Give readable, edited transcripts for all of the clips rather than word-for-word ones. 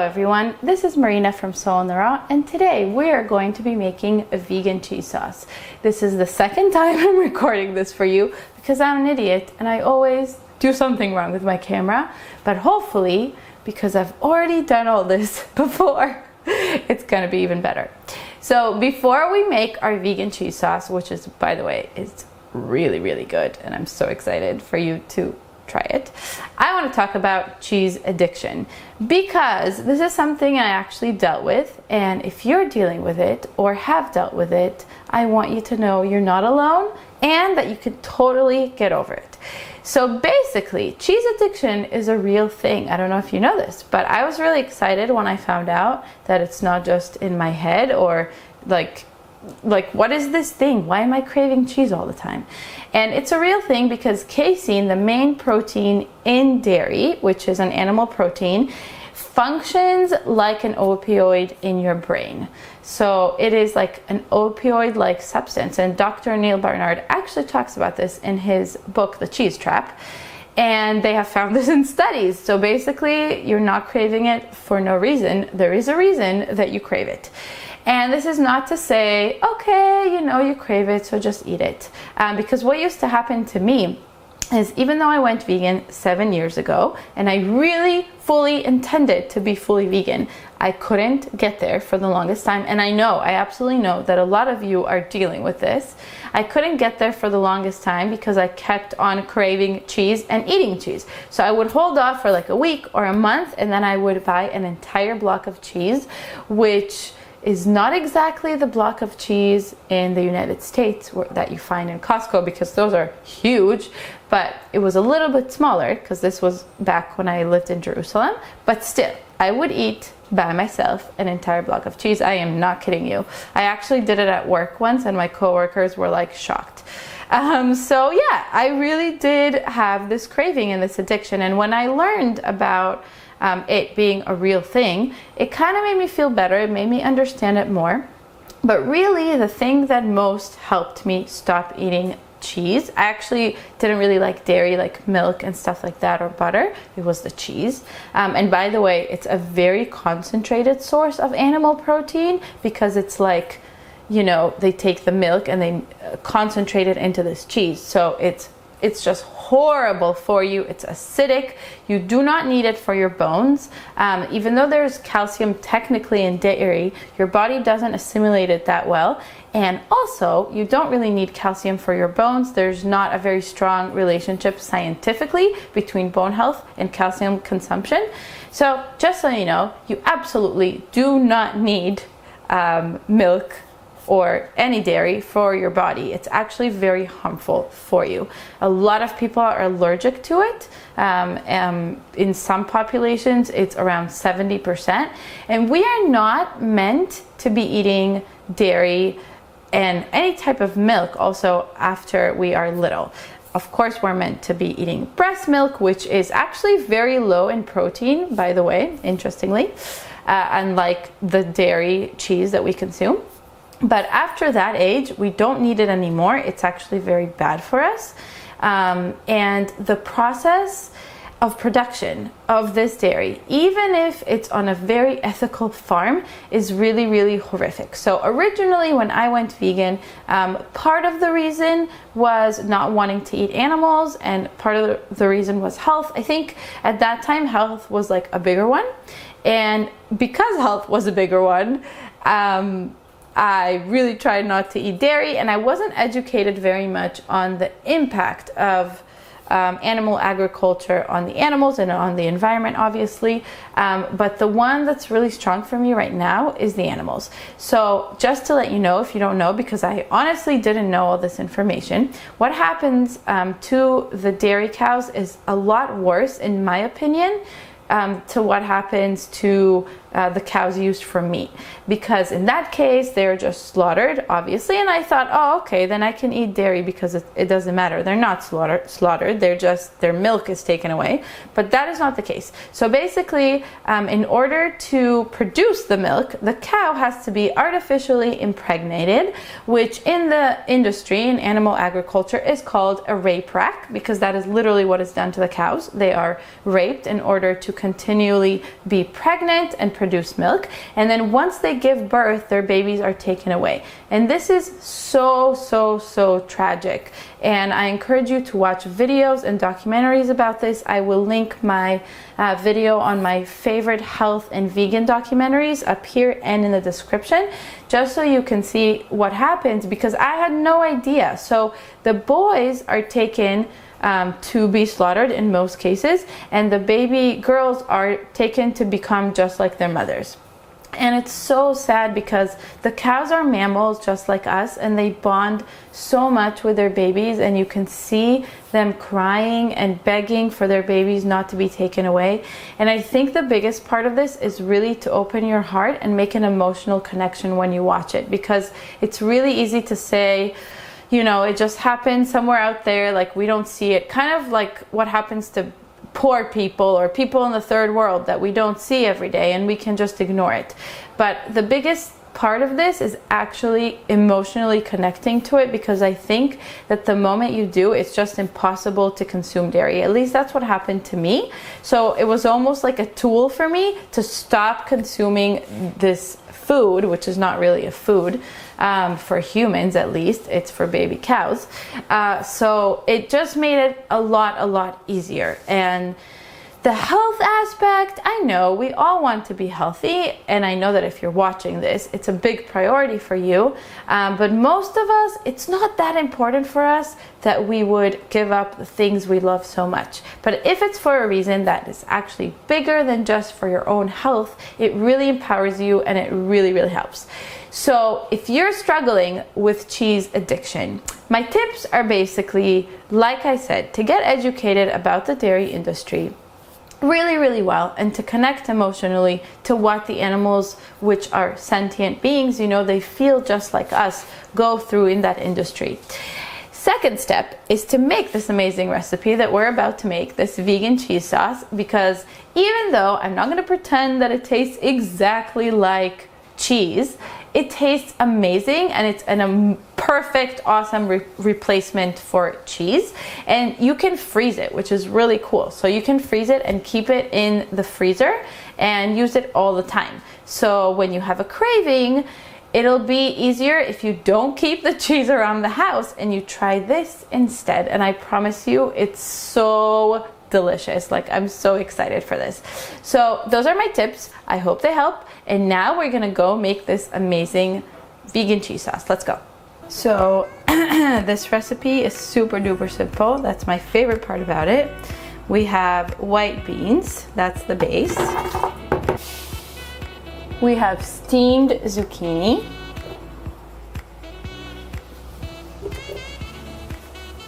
everyone, this is Marina from Sthlm, and today we are going to be making a vegan cheese sauce. This is the second time I'm recording this for you because I'm an idiot and I always do something wrong with my camera, but hopefully, because I've already done all this before, it's gonna be even better. So before we make our vegan cheese sauce, which is, by the way, it's really, really good, and I'm so excited for you to try it, I want to talk about cheese addiction because this is something I actually dealt with, and if you're dealing with it or have dealt with it, I want you to know you're not alone and that you can totally get over it. So basically, cheese addiction is a real thing. I don't know if you know this, but I was really excited when I found out that it's not just in my head or like what is this thing? Why am I craving cheese all the time? And it's a real thing because casein, the main protein in dairy, which is an animal protein, functions like an opioid in your brain. So it is like an opioid-like substance. And Dr. Neil Barnard actually talks about this in his book, The Cheese Trap. And they have found this in studies. So basically, you're not craving it for no reason. There is a reason that you crave it. And this is not to say, okay, you know, you crave it, so just eat it. Because what used to happen to me is, even though I went vegan 7 years ago, and I really fully intended to be fully vegan, I couldn't get there for the longest time. And I absolutely know that a lot of you are dealing with this. I couldn't get there for the longest time because I kept on craving cheese and eating cheese. So I would hold off for like a week or a month, and then I would buy an entire block of cheese, which is not exactly the block of cheese in the United States that you find in Costco, because those are huge, but it was a little bit smaller because this was back when I lived in Jerusalem. But still, I would eat by myself an entire block of cheese. I am not kidding you. I actually did it at work once and my coworkers were like shocked. So yeah, I really did have this craving and this addiction. And when I learned about it being a real thing, it kind of made me feel better. It made me understand it more. But really, the thing that most helped me stop eating cheese, I actually didn't really like dairy, like milk and stuff like that, or butter. It was the cheese. And by the way, it's a very concentrated source of animal protein because it's like, you know, they take the milk and they concentrate it into this cheese. So it's just horrible for you. It's acidic. You do not need it for your bones. Even though there's calcium technically in dairy, your body doesn't assimilate it that well. And also, you don't really need calcium for your bones. There's not a very strong relationship scientifically between bone health and calcium consumption. So just so you know, you absolutely do not need milk or any dairy for your body. It's actually very harmful for you. A lot of people are allergic to it. In some populations, it's around 70%. And we are not meant to be eating dairy and any type of milk also after we are little. Of course, we're meant to be eating breast milk, which is actually very low in protein, by the way, interestingly, unlike the dairy cheese that we consume. But after that age, we don't need it anymore. It's actually very bad for us. And the process of production of this dairy, even if it's on a very ethical farm, is really, really horrific. So originally, when I went vegan, part of the reason was not wanting to eat animals, and part of the reason was health. I think at that time, health was like a bigger one. And because health was a bigger one, I really tried not to eat dairy, and I wasn't educated very much on the impact of animal agriculture on the animals and on the environment, obviously. But the one that's really strong for me right now is the animals. So just to let you know, if you don't know, because I honestly didn't know all this information, what happens to the dairy cows is a lot worse, in my opinion, to what happens to the cows used for meat, because in that case they're just slaughtered, obviously, and I thought, oh, okay, then I can eat dairy because it doesn't matter. They're not slaughtered, they're just, their milk is taken away. But that is not the case. So basically, in order to produce the milk, the cow has to be artificially impregnated, which in the industry, in animal agriculture, is called a rape rack, because that is literally what is done to the cows. They are raped in order to continually be pregnant and produce milk. And then once they give birth, their babies are taken away. And this is so tragic. And I encourage you to watch videos and documentaries about this. I will link my video on my favorite health and vegan documentaries up here and in the description, just so you can see what happens, because I had no idea. So the boys are taken to be slaughtered in most cases, and the baby girls are taken to become just like their mothers. And it's so sad because the cows are mammals just like us, and they bond so much with their babies, and you can see them crying and begging for their babies not to be taken away. And I think the biggest part of this is really to open your heart and make an emotional connection when you watch it, because it's really easy to say, you know, it just happened somewhere out there, like we don't see it. Kind of like what happens to poor people or people in the third world that we don't see every day, and we can just ignore it. But the biggest part of this is actually emotionally connecting to it, because I think that the moment you do, it's just impossible to consume dairy. At least that's what happened to me. So it was almost like a tool for me to stop consuming this food, which is not really a food for humans, at least it's for baby cows. So it just made it a lot easier. And the health aspect, I know we all want to be healthy, and I know that if you're watching this, it's a big priority for you, but most of us, it's not that important for us that we would give up the things we love so much. But if it's for a reason that is actually bigger than just for your own health, it really empowers you, and it really helps. So if you're struggling with cheese addiction, my tips are basically, like I said, to get educated about the dairy industry really well, and to connect emotionally to what the animals, which are sentient beings, you know, they feel just like us, go through in that industry. Second step is to make this amazing recipe that we're about to make, this vegan cheese sauce, because even though I'm not going to pretend that it tastes exactly like cheese, it tastes amazing, and it's a perfect, awesome replacement for cheese. And you can freeze it, which is really cool. So you can freeze it and keep it in the freezer and use it all the time. So when you have a craving, it'll be easier if you don't keep the cheese around the house and you try this instead. And I promise you, it's so delicious. Like, I'm so excited for this. So those are my tips. I hope they help. And now we're gonna go make this amazing vegan cheese sauce. Let's go. So this recipe is super duper simple. That's my favorite part about it. We have white beans, that's the base. We have steamed zucchini,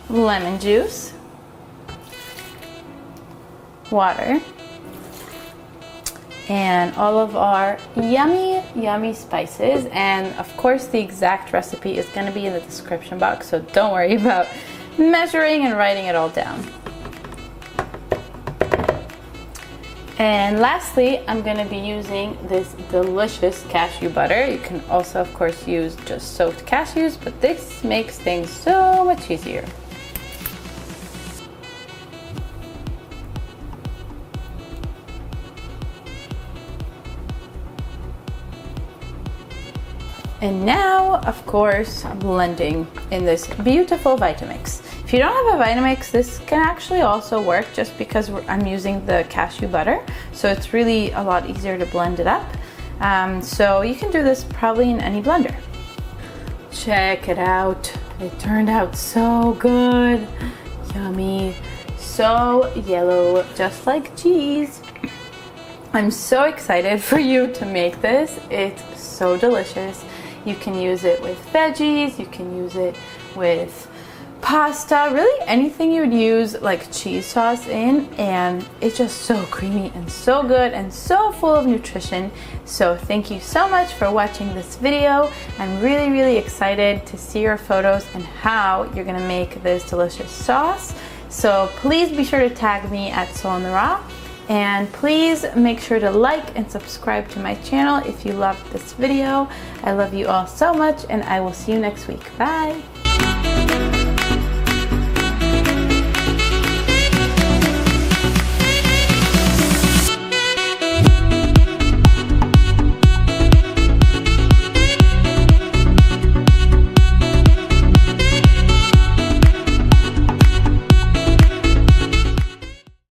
lemon juice, water, and all of our yummy spices. And of course the exact recipe is going to be in the description box, so don't worry about measuring and writing it all down. And lastly, I'm going to be using this delicious cashew butter. You can also of course use just soaked cashews, but this makes things so much easier. And now, of course, blending in this beautiful Vitamix. If you don't have a Vitamix, this can actually also work, just because I'm using the cashew butter. So it's really a lot easier to blend it up. So you can do this probably in any blender. Check it out. It turned out so good. Yummy. So yellow, just like cheese. I'm so excited for you to make this. It's so delicious. You can use it with veggies, you can use it with pasta, really anything you would use like cheese sauce in, and it's just so creamy and so good and so full of nutrition. So thank you so much for watching this video. I'm really excited to see your photos and how you're gonna make this delicious sauce. So please be sure to tag me at Sthlm. And please make sure to like and subscribe to my channel if you loved this video. I love you all so much, and I will see you next week. Bye!